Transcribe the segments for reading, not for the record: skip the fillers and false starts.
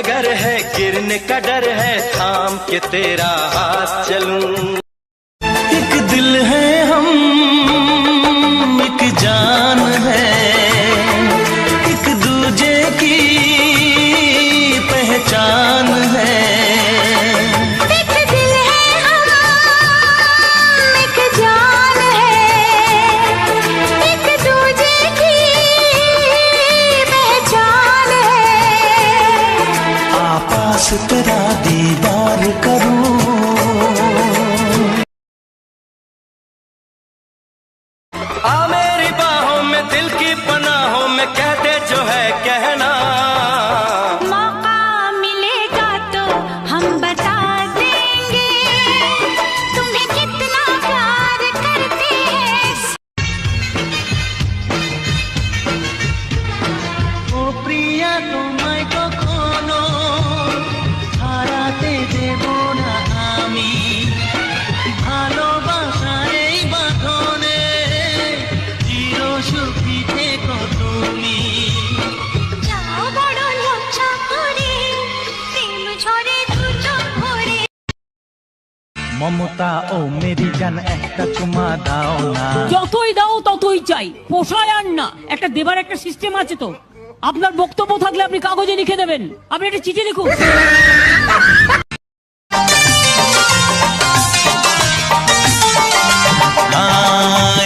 डगर है, गिरने का डर है, थाम के तेरा हाथ चलूं। एक दिल है हम, एक जान है, एक दूजे की पहचान है। एक दिल है हम, एक जान है, एक दूजे की पहचान है। आपास तेरा दीदार करूं। आ मेरी बाहों में, दिल की पनाहों में, कह दे जो है कहना। मौका मिलेगा तो हम बता देंगे तुम्हें कितना प्यार करते हैं। ও প্রিয়া তোমায় কখনো হারাতে দেব না আমি। ভালোবাসার এই বাঁধনে চির সুখী থেকো তুমি। যাও বড় লজ্জা করে, প্রেম ঝরে দু চোখ ভরে। মমতা ও মেরি জান একটা চুমা দাও না। যতই দাও ততই চাই, পোষায় আর না। একটা দেবার একটা সিস্টেম আছে তো। আপনার বক্তব্য থাকলে আপনি কাগজে লিখে দেবেন, আপনি একটা চিঠি লিখুন।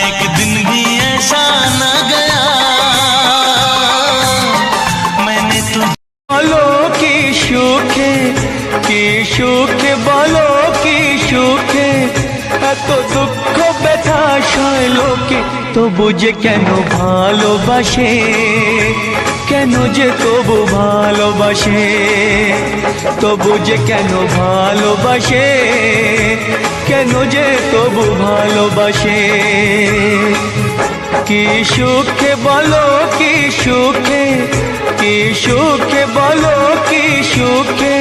एक दिन भी ऐसा न गया मैंने तुझे। বলো কি সুখে, কি সুখে, বলো কি সুখে, এত দুঃখ ব্যথা সয় লোকে, তবু যে কেন ভালোবাসে, কেন যে তবু ভালোবাসে, তবু যে কেন ভালোবাসে, কেন যে তবু ভালোবাসে। কি সুখে বলো কি সুখে, কি সুখে বলো কি সুখে,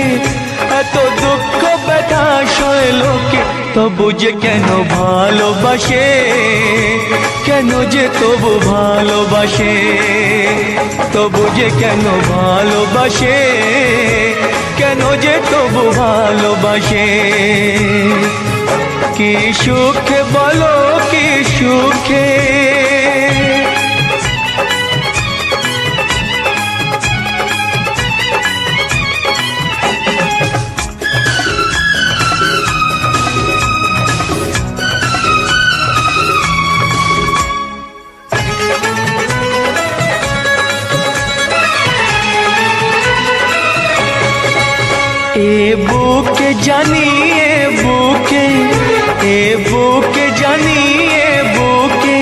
এত দুঃখ ব্যথা সয় লোকে, তবু যে কেন ভালোবাসে, কেন যে তবু ভালোবাসে, তবু যে কেন ভালোবাসে, কেন যে তবু ভালোবাসে। কি সুখে বলো কি সুখে। এ বুকে জানি, এ বুকে, এ বুকে জানি, এ বুকে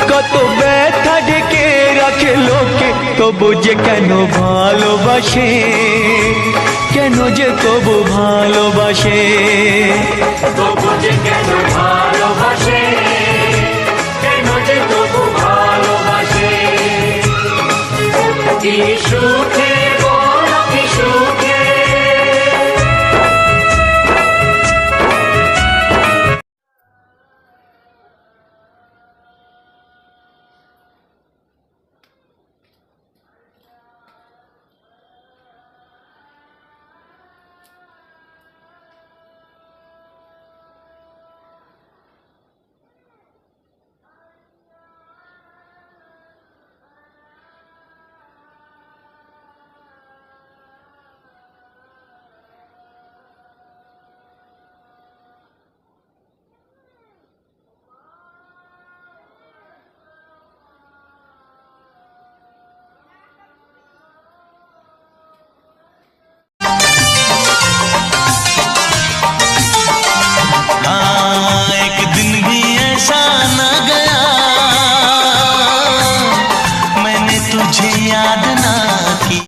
কত ব্যথা ঢেকে রাখে লোকে, তবু যে কেন ভালোবাসে, কেন যে তবু ভালোবাসে, তবু যে কেন ভালোবাসে, কেন যে তবু ভালোবাসে। কি সুখে